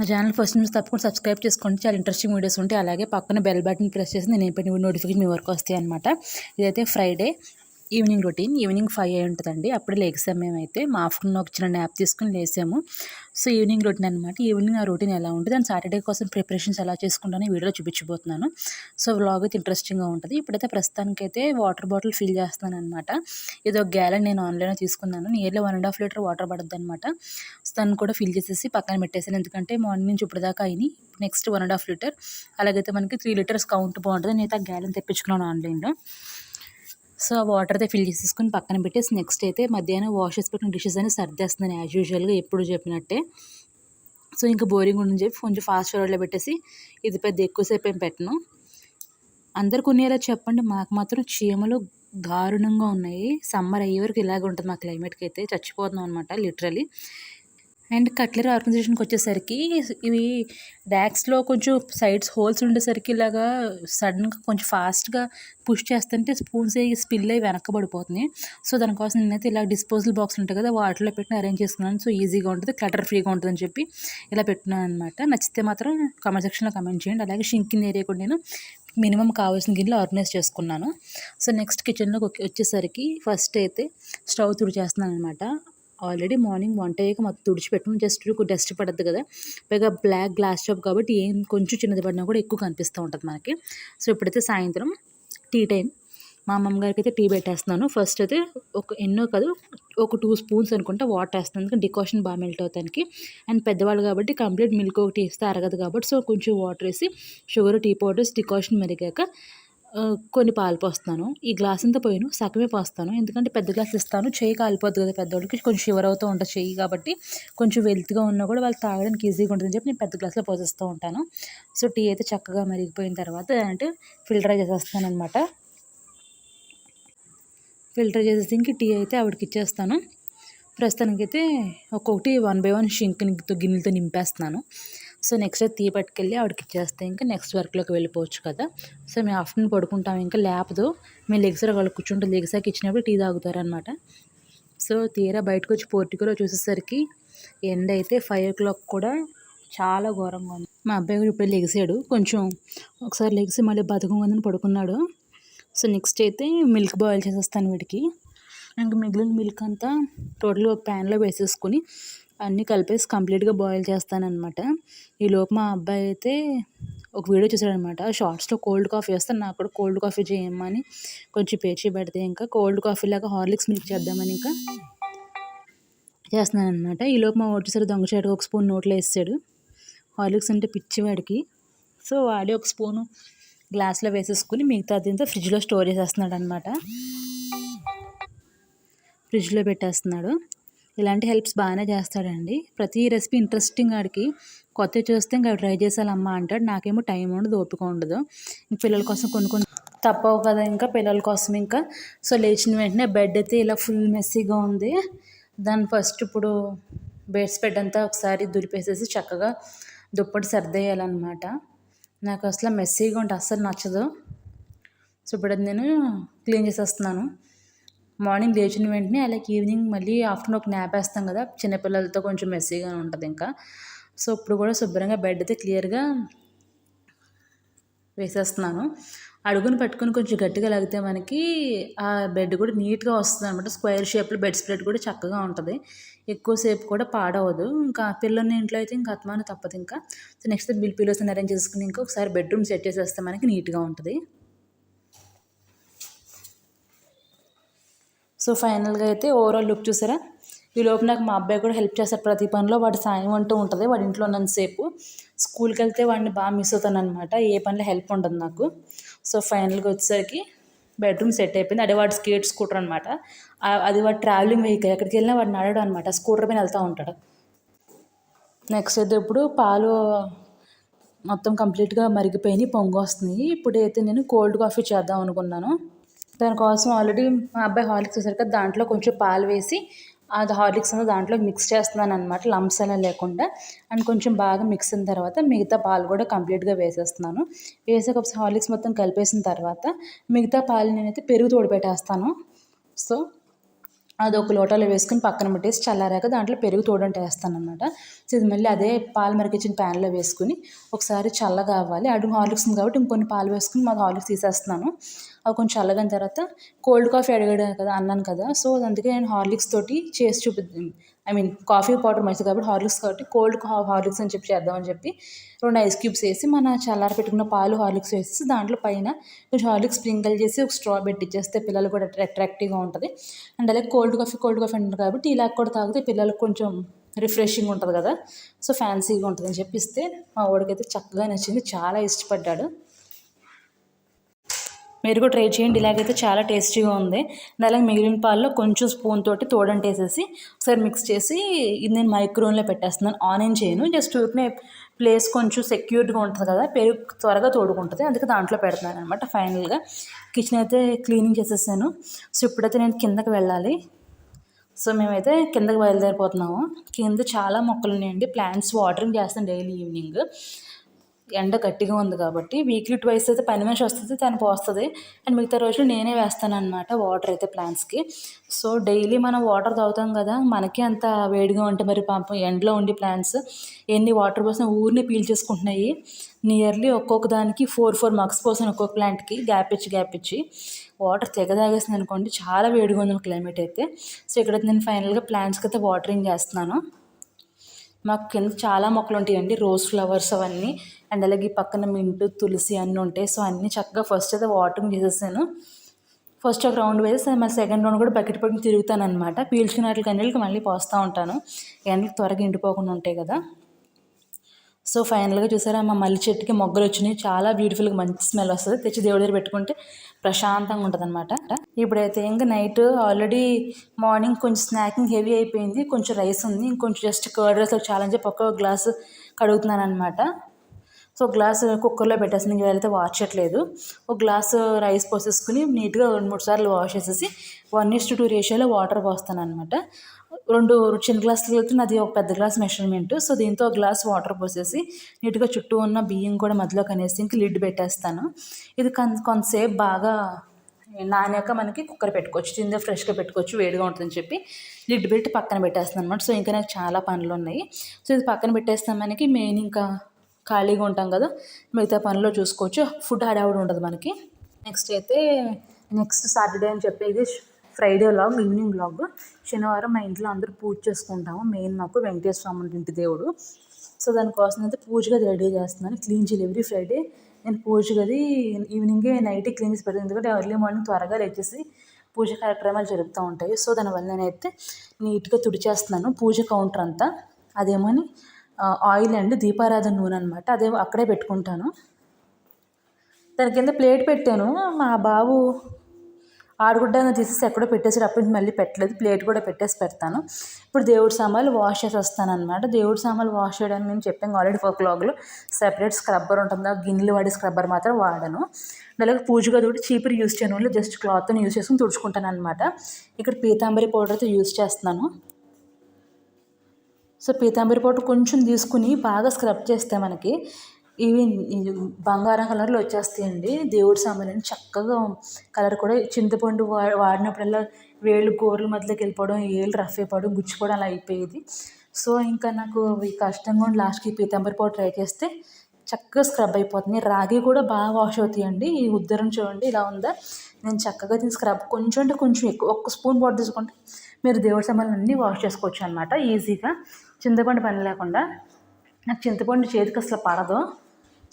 నా channel first నుంచి తప్పకుండా సబ్స్క్రైబ్ చేసుకోండి. చాలా ఇంట్రెస్టింగ్ వీడియోస్ ఉంటాయి. అలాగే పక్కన బెల్ బటన్ ప్రెస్ చేసి నేను ఏ నోటిఫికేషన్ మీ వరకు వస్తాయి అనమాట. ఇదైతే ఫ్రైడే ఈవినింగ్ రొటీన్. ఈవినింగ్ 5 అయి ఉంటుందండి. అప్పుడే లేసాము మేమైతే. మా ఆఫ్టర్నూన్ ఒక చిన్న న్యాప్ తీసుకుని లేసాము. సో ఈవినింగ్ రొటీన్ అనమాట. ఈవినింగ్ ఆ రొటీన్ ఎలా ఉంటుంది అండ్ సాటర్డే కోసం ప్రిపరేషన్స్ ఎలా చేసుకుంటానో ఈ వీడియోలో చూపించబోతున్నాను. సో వ్లాగ్ అయితే ఇంట్రెస్టింగ్గా ఉంటుంది. ఇప్పుడైతే ప్రస్తుతానికైతే వాటర్ బాటిల్ ఫిల్ చేస్తున్నాను అనమాట. ఇది ఒక గ్యాలన్ నేను ఆన్లైన్లో తీసుకున్నాను. నియర్లీ 1.5 లీటర్ వాటర్ పడుతుంది అనమాట. సో దాన్ని కూడా ఫిల్ చేసేసి పక్కన పెట్టేసాను. ఎందుకంటే మార్నింగ్ నుంచి ఇప్పటిదాకా అయినాయి. నెక్స్ట్ 1.5 లీటర్, అలాగైతే మనకి 3 లీటర్స్ కౌంట్ బాగుంటుంది. నేనైతే ఆ గ్యాలన్ తెప్పించుకున్నాను ఆన్లైన్లో. సో ఆ వాటర్ అయితే ఫిల్ చేసేసుకొని పక్కన పెట్టేసి నెక్స్ట్ అయితే మధ్యాహ్నం వాష్ చేసి పెట్టిన డిషెస్ అని సర్దేస్తున్నాను యాజ్ యూజువల్గా ఎప్పుడు చెప్పినట్టే. సో ఇంకా బోరింగ్ ఉందని చెప్పి కొంచెం ఫాస్ట్ ఫార్వర్డ్లో పెట్టేసి ఇది పెద్ద ఎక్కువసేపు ఏం పెట్టను. అందరికి ఉండేలా చెప్పండి, మాకు మాత్రం చీమలు దారుణంగా ఉన్నాయి. సమ్మర్ అయ్యే వరకు ఇలాగే ఉంటుంది మా క్లైమేట్కి అయితే. చచ్చిపోతున్నాం అనమాట లిటరలీ. అండ్ కట్లరీ ఆర్గనైజేషన్కి వచ్చేసరికి ఇవి ర్యాక్స్లో కొంచెం సైడ్స్ హోల్స్ ఉండేసరికి ఇలాగా సడన్గా కొంచెం ఫాస్ట్గా పుష్ చేస్తుంటే స్పూన్స్ స్పిల్ అయ్యి వెనక్కబడిపోతున్నాయి. సో దానికోసం నేనైతే ఇలా డిస్పోజల్ బాక్స్ ఉంటాయి కదా, వాటిలో పెట్టి అరేంజ్ చేసుకున్నాను. సో ఈజీగా ఉంటుంది, క్లటర్ ఫ్రీగా ఉంటుందని చెప్పి ఇలా పెట్టుకున్నాను అనమాట. నచ్చితే మాత్రం కామెంట్ సెక్షన్లో కామెంట్ చేయండి. అలాగే షింకింగ్ ఏరియా కూడా నేను మినిమం కావాల్సిన గిన్నెలు ఆర్గనైజ్ చేసుకున్నాను. సో నెక్స్ట్ కిచెన్లోకి వచ్చేసరికి ఫస్ట్ అయితే స్టవ్ తుడిచేస్తున్నాను అనమాట. ఆల్రెడీ మార్నింగ్ వంట అయ్యాక మొత్తం తుడిచిపెట్టడం, జస్ట్ డస్ట్ పడద్దు కదా, పైగా బ్లాక్ గ్లాస్ షాప్ కాబట్టి ఏం కొంచెం చిన్నది పడినా కూడా ఎక్కువ కనిపిస్తూ ఉంటుంది మనకి. సో ఇప్పుడైతే సాయంత్రం టీ టైం. మా అమ్మమ్మ గారికి అయితే టీ పెట్టేస్తున్నాను. ఫస్ట్ అయితే ఎన్నో కాదు ఒక 2 స్పూన్స్ అనుకుంటా వాటర్ వేస్తున్నాను, ఎందుకంటే డికాషన్ బాగా మెల్ట్ అవుతానికి. అండ్ పెద్దవాళ్ళు కాబట్టి కంప్లీట్ మిల్క్ ఒకటి ఇస్తే అరగదు కాబట్టి సో కొంచెం వాటర్ వేసి షుగర్, టీ పౌడర్స్, డికాషన్ మరిగాక కొన్ని పాలు పోస్తాను. ఈ గ్లాస్ అంతా పోయాను, సగమే పోస్తాను, ఎందుకంటే పెద్ద గ్లాస్ ఇస్తాను. చెయ్యి కాలిపోద్ది కదా పెద్దవాళ్ళకి, కొంచెం షివర్ అవుతూ ఉంటుంది చెయ్యి కాబట్టి కొంచెం వెల్త్గా ఉన్నా కూడా వాళ్ళు తాగడానికి ఈజీగా ఉంటుందని చెప్పి నేను పెద్ద గ్లాస్లో పోసేస్తూ ఉంటాను. సో టీ అయితే చక్కగా మరిగిపోయిన తర్వాత అంటే ఫిల్టర్ చేసేస్తాను అనమాట. ఫిల్టర్ చేసేసి ఇంక టీ అయితే ఆవిడకి ఇచ్చేస్తాను. ప్రస్తుతానికైతే ఒక్కొక్కటి 1 బై 1 గిన్నెలతో నింపేస్తున్నాను. సో నెక్స్ట్ టీ పట్టుకెళ్ళి ఆవిడకి ఇచ్చేస్తే ఇంకా నెక్స్ట్ వర్క్లోకి వెళ్ళిపోవచ్చు కదా. సో మేము ఆఫ్టర్నూన్ పడుకుంటాం, ఇంకా లేపదు. మేము లెగ్సారు వాళ్ళు కూర్చుంటే లెగ్సాకి ఇచ్చినప్పుడు టీ తాగుతారనమాట. సో తీరా బయటకు వచ్చి పోర్టికోలో చూసేసరికి ఎండ అయితే 5 o'clock కూడా చాలా ఘోరంగా ఉంది. మా అబ్బాయి కూడా ఇప్పుడు లెగిసాడు, కొంచెం ఒకసారి లెగిసి మళ్ళీ బతుకుందని పడుకున్నాడు. సో నెక్స్ట్ అయితే మిల్క్ బాయిల్ చేసేస్తాను వీడికి. ఇంక మిగిలిన మిల్క్ అంతా టోటల్గా ఒక ప్యాన్లో వేసేసుకొని అన్నీ కలిపేసి కంప్లీట్గా బాయిల్ చేస్తానన్నమాట. ఈలోపు మా అబ్బాయి అయితే ఒక వీడియో చూసాడనమాట. షార్ట్స్లో కోల్డ్ కాఫీ వేస్తాను, నాకు కూడా కోల్డ్ కాఫీ చేయమని కొంచెం పేచి పెడితే ఇంకా కోల్డ్ కాఫీ లాగా హార్లిక్స్ మిల్క్ చేద్దామని ఇంకా చేస్తున్నాను అనమాట. ఈలోపు మా వచ్చేసరి దొంగచాటుగా ఒక స్పూన్ నోట్లో వేసాడు. హార్లిక్స్ అంటే పిచ్చివాడికి. సో వాడి ఒక స్పూను గ్లాస్లో వేసేసుకుని మిగతా దీంతో ఫ్రిడ్జ్లో స్టోర్ చేసేస్తున్నాడు అనమాట. ఫ్రిడ్జ్లో పెట్టేస్తున్నాడు. ఇలాంటి హెల్ప్స్ బాగానే చేస్తాడండి. ప్రతి రెసిపీ ఇంట్రెస్టింగ్, ఆడికి కొత్తవి చూస్తే ఇంకా ట్రై చేసాలమ్మా అంటాడు. నాకేమో టైం ఉండదు, ఓపిక ఉండదు. ఇంక పిల్లల కోసం కొన్ని తప్పవు కదా, ఇంకా పిల్లల కోసం ఇంకా. సో లేచిన వెంటనే బెడ్ అయితే ఇలా ఫుల్ మెస్సీగా ఉంది. దాన్ని ఫస్ట్ ఇప్పుడు బెడ్ స్ప్రెడ్ అంతా ఒకసారి దులిపేసేసి చక్కగా దుప్పటి సర్దేయాలన్నమాట. నాకు అసలు మెస్సీగా ఉంటే అస్సలు నచ్చదు. సో ఇప్పుడు నేను క్లీన్ చేసేస్తున్నాను. మార్నింగ్ లేచిన వెంటనే అలాగే ఈవినింగ్ మళ్ళీ ఆఫ్టర్నూన్ ఒక న్యాప్ వేస్తాం కదా, చిన్నపిల్లలతో కొంచెం మెస్సీగా ఉంటుంది ఇంకా. సో ఇప్పుడు కూడా శుభ్రంగా బెడ్ అయితే క్లియర్గా వేసేస్తున్నాను. అడుగును పట్టుకుని కొంచెం గట్టిగా లాగితే మనకి ఆ బెడ్ కూడా నీట్గా వస్తుంది అనమాట. స్క్వేర్ షేప్లో బెడ్ స్ప్రెడ్ కూడా చక్కగా ఉంటుంది, ఎక్కువసేపు కూడా పాడవదు. ఇంకా పిల్లల్ని ఇంట్లో అయితే ఇంకా అత్మాను తప్పదు ఇంకా. So next bill pillows arrange చేసుకుని ఇంకా ఒకసారి బెడ్రూమ్ సెట్ చేసేస్తే మనకి నీట్గా ఉంటుంది. సో ఫైనల్గా అయితే ఓవరాల్ లుక్ చూసారా. ఈలోపు నాకు మా అబ్బాయి కూడా హెల్ప్ చేస్తాడు ప్రతి పనిలో. వాడి సాయం అంటూ ఉంటుంది. వాడి ఇంట్లో ఉన్నంతసేపు స్కూల్కి వెళ్తే వాడిని బాగా మిస్ అవుతాను అనమాట. ఏ పనిలో హెల్ప్ ఉండదు నాకు. సో ఫైనల్గా వచ్చేసరికి బెడ్రూమ్ సెట్ అయిపోయింది. అదే వాడి స్కూటర్ అనమాట. అది వాడి ట్రావెలింగ్ వెహికల్, ఎక్కడికి వెళ్ళినా వాడిని నడవడం అనమాట. స్కూటర్ పైన వెళ్తూ ఉంటాడు. నెక్స్ట్ అయితే ఇప్పుడు పాలు మొత్తం కంప్లీట్గా మరిగిపోయి పొంగు వస్తున్నాయి. ఇప్పుడైతే నేను కోల్డ్ కాఫీ చేద్దాం అనుకున్నాను. దానికోసం ఆల్రెడీ మా అబ్బాయి హార్లిక్స్ వేసారు కదా, దాంట్లో కొంచెం పాలు వేసి అది హార్లిక్స్ అనేది దాంట్లో మిక్స్ చేస్తున్నాను అనమాట, లంప్స్ అలా లేకుండా. అండ్ కొంచెం బాగా మిక్స్ అయిన తర్వాత మిగతా పాలు కూడా కంప్లీట్గా వేసేస్తున్నాను. వేసాక హార్లిక్స్ మొత్తం కలిపేసిన తర్వాత మిగతా పాలు నేనైతే పెరుగు తోడు పెట్టేస్తాను. సో అది ఒక లోటాలో వేసుకుని పక్కన పెట్టేసి చల్లారాక దాంట్లో పెరుగు తోడంటే వేస్తాను అనమాట. సో ఇది మళ్ళీ అదే పాలు మరిగించిన ప్యాన్లో వేసుకుని ఒకసారి చల్లగా అవ్వాలి. అడుగు హార్లిక్స్ ఉంది కాబట్టి ఇంకొన్ని పాలు వేసుకుని మాది హార్లిక్స్ తీసేస్తున్నాను. అవి కొంచెం చల్లగిన తర్వాత కోల్డ్ కాఫీ అడిగాడు కదా అన్నాను కదా, సో అందుకే నేను హార్లిక్స్ తోటి చేసి కాఫీ పౌడర్ మంచిది కాబట్టి హార్లిక్స్ కాబట్టి కోల్డ్ హార్లిక్స్ అని చెప్పి చేద్దామని చెప్పి 2 ఐస్ క్యూబ్స్ వేసి మన చల్లారి పెట్టుకున్న పాలు హార్లిక్స్ వేసి దాంట్లో పైన కొంచెం హార్లిక్స్ స్ప్రింకిల్ చేసి ఒక స్ట్రా పెట్టిచ్చేస్తే పిల్లలు కూడా అట్రాక్టివ్గా ఉంటుంది. అండ్ అలాగే కోల్డ్ కాఫీ అంటారు కాబట్టి ఇలా కూడా తాగితే పిల్లలకు కొంచెం రిఫ్రెషింగ్ ఉంటుంది కదా, సో ఫ్యాన్సీగా ఉంటుంది అని చెప్పిస్తే మా వాడికైతే చక్కగా నచ్చింది, చాలా ఇష్టపడ్డాడు. మీరు కూడా ట్రై చేయండి, ఇలాగైతే చాలా టేస్టీగా ఉంది. అలాగే మిగిలిన పాల్లో కొంచెం స్పూన్ తోటి తోడంటే వేసేసి ఒకసారి మిక్స్ చేసి ఇది నేను మైక్రోవేవ్లో పెట్టేస్తున్నాను. ఆన్ చేయను, జస్ట్ ఊరికనే ప్లేస్ కొంచెం సెక్యూర్డ్గా ఉంటుంది కదా, పెరుగు త్వరగా తోడుకుంటుంది, అందుకే దాంట్లో పెడుతున్నాను అనమాట. ఫైనల్గా కిచెన్ అయితే క్లీనింగ్ చేసేసాను. సో ఇప్పుడైతే నేను కిందకి వెళ్ళాలి. సో మేమైతే కిందకి బయలుదేరిపోతున్నాము. కింద చాలా మొక్కలు ఉన్నాయండి, ప్లాంట్స్ వాటరింగ్ చేస్తాను డైలీ ఈవినింగ్. ఎండ గట్టిగా ఉంది కాబట్టి వీక్లీ 2 అయితే పని మనిషి వస్తుంది, తను పోస్తుంది, అండ్ మిగతా రోజులు నేనే వేస్తాను అనమాట వాటర్ అయితే ప్లాంట్స్కి. సో డైలీ మనం వాటర్ తాగుతాం కదా, మనకి అంత వేడిగా ఉంటే మరి పాపం ఎండలో ఉండి ప్లాంట్స్ ఎన్ని వాటర్ పోసినా ఊరిని పీల్చేసుకుంటున్నాయి. నియర్లీ ఒక్కొక్క దానికి 4 మగ్స్ పోసాను ఒక్కొక్క ప్లాంట్కి, గ్యాప్ ఇచ్చి వాటర్ తెగ తాగేసింది అనుకోండి. చాలా వేడిగా ఉంది క్లైమేట్ అయితే. సో ఇక్కడైతే నేను ఫైనల్గా ప్లాంట్స్కి అయితే వాటరింగ్ చేస్తున్నాను. మాకు కింద చాలా మొక్కలు ఉంటాయండి, రోజ్ ఫ్లవర్స్ అవన్నీ, అండ్ అలాగే పక్కన మింటు తులసి అన్నీ ఉంటాయి. సో అన్నీ చక్కగా ఫస్ట్ అయితే వాటరింగ్ చేసేసాను. ఫస్ట్ ఒక రౌండ్ వేసి మళ్ళీ సెకండ్ రౌండ్ కూడా బకెట్ పట్టుకుని తిరుగుతాను అనమాట. పీల్చుకున్నట్లకి అన్నిటికి మళ్ళీ పోస్తూ ఉంటాను, ఎండలు త్వరగా ఎండిపోకుండా ఉంటాయి కదా. సో ఫైనల్గా చూసారా, మా మల్లి చెట్టుకి మొగ్గలు వచ్చినాయి, చాలా బ్యూటిఫుల్గా మంచి స్మెల్ వస్తుంది. తెచ్చి దేవుడి దగ్గర పెట్టుకుంటే ప్రశాంతంగా ఉంటుంది అనమాట. ఇప్పుడైతే ఇంకా నైట్ ఆల్రెడీ మార్నింగ్ కొంచెం స్నాకింగ్ హెవీ అయిపోయింది, కొంచెం రైస్ ఉంది, ఇంకొంచెం జస్ట్ కర్డ్ రైస్ చాలా అని చెప్పి ఒక్క గ్లాసు కడుగుతున్నాను అనమాట. సో గ్లాస్ కుక్కర్లో పెట్టేసి ఇవాళైతే వాష్ చేయట్లేదు. ఒక గ్లాసు రైస్ పోసేసుకుని నీట్గా 2-3 సార్లు వాష్ చేసేసి 1:2 రేషియోలో వాటర్ పోస్తాను అనమాట. 2 చిన్న గ్లాసులు అయితే నాది ఒక పెద్ద గ్లాస్ మెషర్మెంట్. సో దీంతో ఒక గ్లాస్ వాటర్ పోసేసి నీట్గా చుట్టూ ఉన్న బియ్యం కూడా మధ్యలో కనేసి ఇంక లిడ్ పెట్టేస్తాను. ఇది కొంతసేపు బాగా నానాక మనకి కుక్కర్ పెట్టుకోవచ్చు, తిందే ఫ్రెష్గా పెట్టుకోవచ్చు, వేడిగా ఉంటుందని చెప్పి లిడ్ పెట్టి పక్కన పెట్టేస్తాను అనమాట. సో ఇంకా నాకు చాలా పనులు ఉన్నాయి. సో ఇది పక్కన పెట్టేస్తాం, మనకి మెయిన్ ఇంకా ఖాళీగా ఉంటాం కదా, మిగతా పనిలో చూసుకోవచ్చు, ఫుడ్ హడావుడి ఉండదు మనకి. నెక్స్ట్ సాటర్డే అని చెప్పేది ఫ్రైడే వ్లాగ్, ఈవినింగ్ వ్లాగ్. శనివారం మా ఇంట్లో అందరూ పూజ చేసుకుంటాము. మెయిన్ మాకు వెంకటేశ్వర స్వామి ఇంటి దేవుడు. సో దానికోసం అయితే పూజ గది రెడీ చేస్తున్నాను. క్లీన్ చేయాలి ఎవ్రీ ఫ్రైడే. నేను పూజ గది ఈవినింగే నైట్కి క్లీన్ చేసి పెడతాను, ఎందుకంటే ఎర్లీ మార్నింగ్ త్వరగా లేచేసి పూజ కార్యక్రమాలు జరుగుతూ ఉంటాయి. సో దానివల్ల నేనైతే నీట్గా తుడిచేస్తున్నాను పూజ కౌంటర్ అంతా. అదేమని ఆయిల్ అండ్ దీపారాధన నూనె అనమాట, అదే అక్కడే పెట్టుకుంటాను. దాని కింద ప్లేట్ పెట్టాను, మా బాబు ఆడుగుడ్డను తీసేసి ఎక్కడో పెట్టేసి అప్పటి నుంచి మళ్ళీ పెట్టలేదు, ప్లేట్ కూడా పెట్టేసి పెడతాను. ఇప్పుడు దేవుడి సామాన్లు వాష్ చేసి వస్తాను అనమాట. దేవుడి సామాన్లు వాష్ చేయడానికి నేను చెప్పాను ఆల్రెడీ ఒక వ్లాగ్లో, సెపరేట్ స్క్రబ్బర్ ఉంటుంది, గిన్నెలు వాడే స్క్రబ్బర్ మాత్రం వాడను. అలాగే పూజ గది కూడా చీపురు యూజ్ చేయను, జస్ట్ క్లాత్ని యూజ్ చేసుకుని తుడుచుకుంటాను అనమాట. ఇక్కడ పీతాంబరి పౌడర్తో యూజ్ చేస్తున్నాను. సో పీతాంబరి పౌడర్ కొంచెం తీసుకుని బాగా స్క్రబ్ చేస్తే మనకి ఇవి బంగారం కలర్లో వచ్చేస్తాయండి దేవుడి సామాన్లు. చక్కగా కలర్ కూడా, చింతపండు వాడినప్పుడల్లా వేళ్ళు గోర్ల మధ్యలోకి వెళ్ళిపోవడం, ఏళ్ళు రఫ్ అయిపోవడం, గుచ్చిపోవడం అలా అయిపోయేది. సో ఇంకా నాకు ఈ కష్టంగా లాస్ట్కి పీతాంబరి పౌడర్ ట్రై చేస్తే చక్కగా స్క్రబ్ అయిపోతుంది. రాగి కూడా బాగా వాష్ అవుతాయండి. ఈ ఉద్దరం చూడండి ఇలా ఉందా, నేను చక్కగా దీన్ని స్క్రబ్ కొంచెం అంటే కొంచెం ఎక్కువ, 1 స్పూన్ వాటర్ తీసుకుంటే మీరు దేవుడి సామాన్లు అన్నీ వాష్ చేసుకోవచ్చు అనమాట ఈజీగా, చింతపండు పని లేకుండా. నాకు చింతపండు చేతికి అసలు పడదు.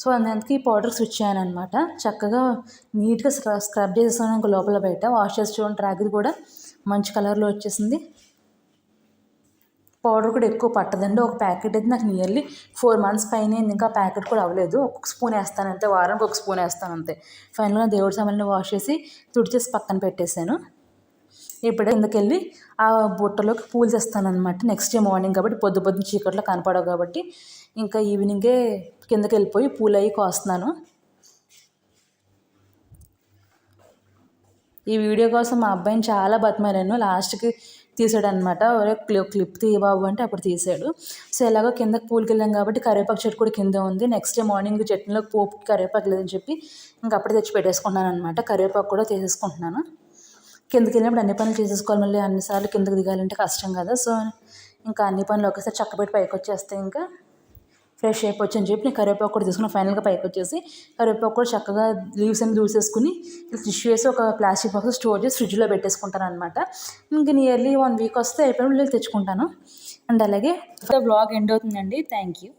సో అందుకే ఈ పౌడర్ స్విచ్ చేయను అనమాట. చక్కగా నీట్గా స్క్రబ్ చేసేసాను ఇంకా లోపల బయట. వాష్ చేసి చూడండి, రాగిది కూడా మంచి కలర్లో వచ్చేసింది. పౌడర్ కూడా ఎక్కువ పట్టదండి. ఒక ప్యాకెట్ అయితే నాకు నియర్లీ 4 months పైన, ఇంకా ప్యాకెట్ కూడా అవ్వలేదు. 1 స్పూన్ వేస్తాను అంతే, వారానికి 1 స్పూన్ వేస్తాను అంతే. ఫైనల్గా దేవుడి సామాన్లు వాష్ చేసి తుడిచేసి పక్కన పెట్టేశాను. ఇప్పుడే కిందకెళ్ళి ఆ బుట్టలోకి పూలు తెస్తాను అనమాట. నెక్స్ట్ డే మార్నింగ్ కాబట్టి పొద్దున్న చీకట్లో కనపడవు కాబట్టి ఇంకా ఈవినింగే కిందకి వెళ్ళిపోయి పూలు అవి కోస్తున్నాను. ఈ వీడియో కోసం మా అబ్బాయిని చాలా బతిమాలాను, లాస్ట్కి తీసాడు అనమాట. క్లిప్ తీయ బాబు అంటే అప్పుడు తీసాడు. సో ఎలాగో కిందకి పూలకి వెళ్ళాం కాబట్టి కరివేపాకు చెట్టు కూడా కింద ఉంది. నెక్స్ట్ డే మార్నింగ్ చట్నీలోకి పోపుకి కరివేపాకు లేదని చెప్పి ఇంకా అప్పుడే తెచ్చి పెట్టేసుకుంటున్నాను అనమాట. కరివేపాకు కూడా తీసేసుకుంటున్నాను. కిందకి వెళ్ళినప్పుడు అన్ని పనులు చేసేసుకోవాలి, మళ్ళీ అన్నిసార్లు కిందకి దిగాలంటే కష్టం కదా. సో ఇంకా అన్ని పనులు ఒకేసారి చక్కబెట్టి పైకి వచ్చేస్తే ఇంకా ఫ్రెష్ అయిపోవచ్చు అని చెప్పి నేను కరివేపాకు కూడా తీసుకుని ఫైనల్గా పైకి వచ్చేసి కరివేపాకు కూడా చక్కగా లీవ్స్ అన్ని దూసేసుకుని టిష్యూ వేసి ఒక ప్లాస్టిక్ బాక్స్ స్టోర్ చేసి ఫ్రిడ్జ్లో పెట్టేసుకుంటాను అనమాట. ఇంక నియర్లీ 1 వీక్ వస్తే అయిపోయిన తెచ్చుకుంటాను. అండ్ అలాగే వ్లాగ్ ఎండ్ అవుతుందండి. Thank you.